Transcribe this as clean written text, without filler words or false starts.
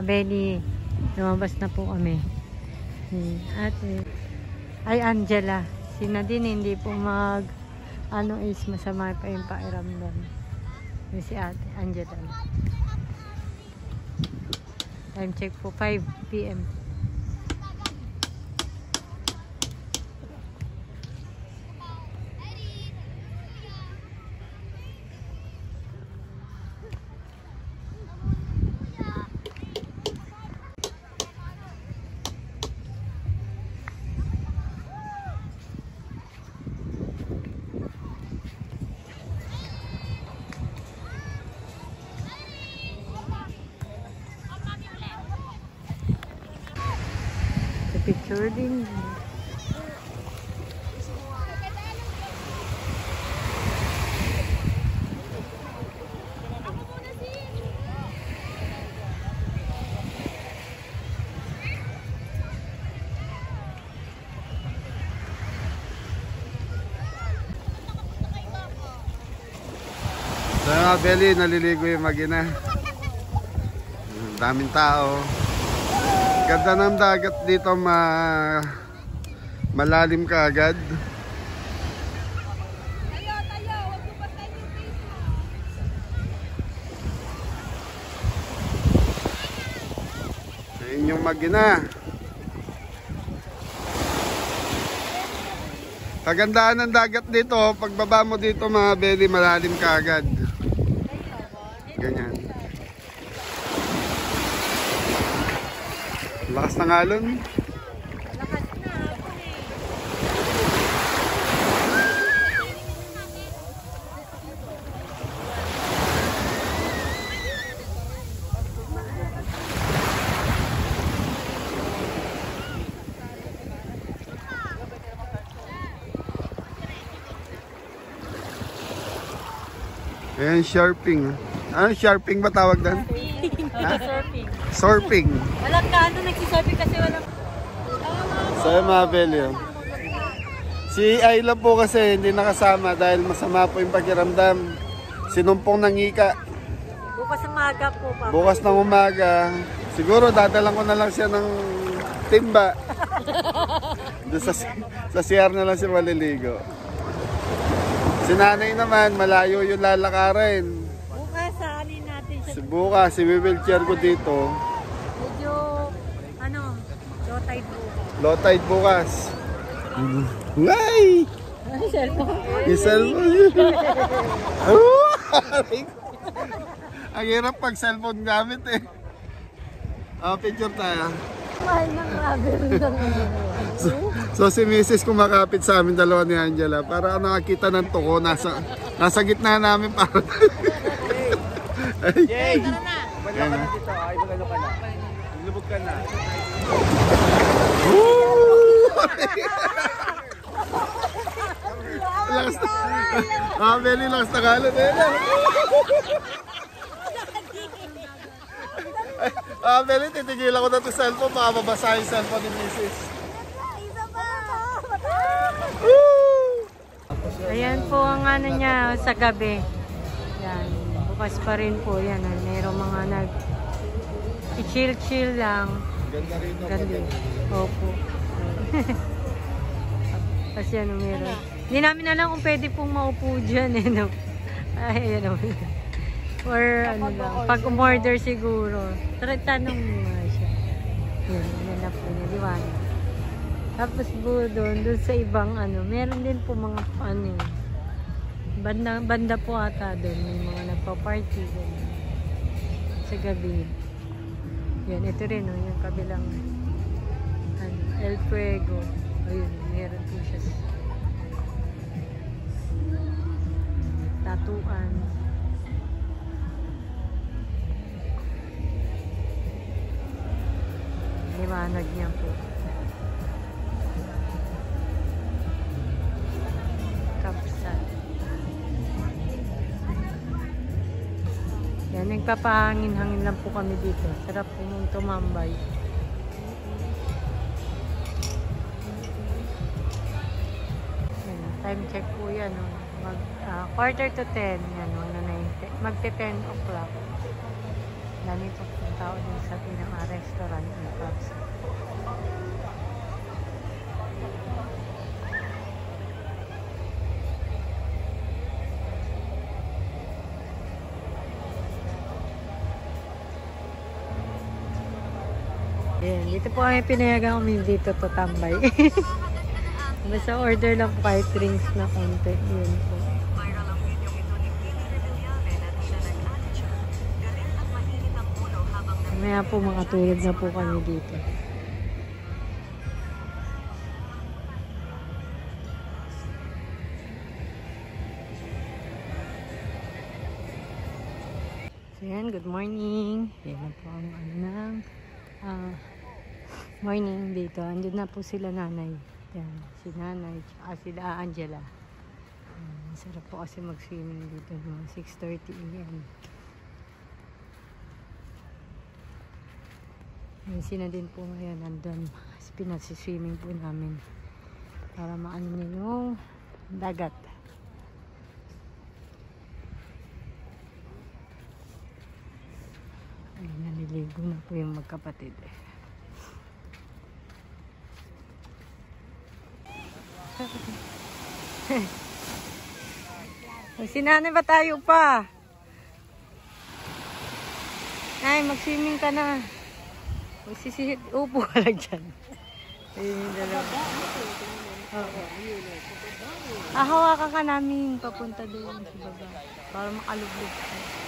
Benny. Lumabas na po kami. Ate. Ay, Angela. Si Nadine hindi po is masama pa yung pakiramdam. Yung si ate, Angela. Time check po, 5 PM. Picture din. Sa Belly, naliligo yung mag-ina. Daming tao. Ganda ng dagat dito, malalim ka agad. Ayun yung mag-ina. Kagandaan ng dagat dito, pagbaba mo dito mga Belly, malalim ka agad. Ganyan. Lakas ng alon. Lakas na ako Ayan, surfing. Ano, surfing ba tawag doon? Surfing. Surfing. Walang kano nagsisurfing kasi walang... So yung mga Belly, si Ayla po kasi hindi nakasama dahil masama po yung pakiramdam. Sinumpong ng ika. Bukas ng umaga po pa. Bukas ng umaga. Siguro dadalang ko na lang siya ng timba. Doon sa CR na lang siya maliligo. Si nanay naman, malayo yung lalakarin. Bukas saanin natin siya. Bukas, si wheelchair ko dito. Medyo, low tide bukas. Low tide bukas. Ay! Ay, cellphone. Yung cellphone. Ang hirap pag cellphone gamit eh. Picture tayo. Mahal ng rubber lang. So si Mrs. kumakapit sa amin dalawa ni Angela para nakakita ng tuko nasa gitna namin para. Jay! Bala ka na dito. Ay, magano ka na. Lubog ka na. Lakas na. Belly, lakas na kalat eh. Belly, titigilan ko na ito cellphone. Baka mabasa yung cellphone ni Mrs. Ayan po ang niya sa gabi. Yan. Bukas pa rin po yan. Mayroong mga chill lang. Ganda rin ako. Ganda. Opo. Kasi meron. Hindi namin alam kung pwede pong maupo dyan eh. No? Ay, or lang. Pag umorder siguro. Tanong mo nga siya. Yan na po niya. Liwanag. Tapos po doon sa ibang meron din po mga banda po ata doon. May mga nagpa-party doon. Sa gabi. Yan, ito rin yung kabilang El Fuego. Ayun, meron po siya. Tatuan. Liwanag niya po. Kapsat. Yan, nagpapahangin-hangin lang po kami dito. Sarap po mong tumambay. Yan, time check po yan. Quarter to 10. Yan, magte 10 o'clock. Dami po ng tao din sa pinaka-restaurant ng Pubs. Ayan, dito po kami pinayagan kami dito to tambay. Basta order lang po kahit drinks na konti. Yun po. Mamaya po makatulog na po kami dito. So yan, good morning. Yan na po ang morning dito. Andun na po sila nanay. Yan, si nanay, tsaka sila Angela. Masarap po kasi mag-swimming dito. Mga 6:30 a.m. Yan, sina din po ngayon. Andun, pinag-swimming po namin. Para maano niya yung dagat. Ay, naliligo na po yung magkapatid. Sinanay ba tayo pa? Ay, mag-swimming ka na. Upo ka lang dyan. Ayun yung dalawa. Oo. Hawakan ka namin papunta doon sa baba. Para makalublog ka.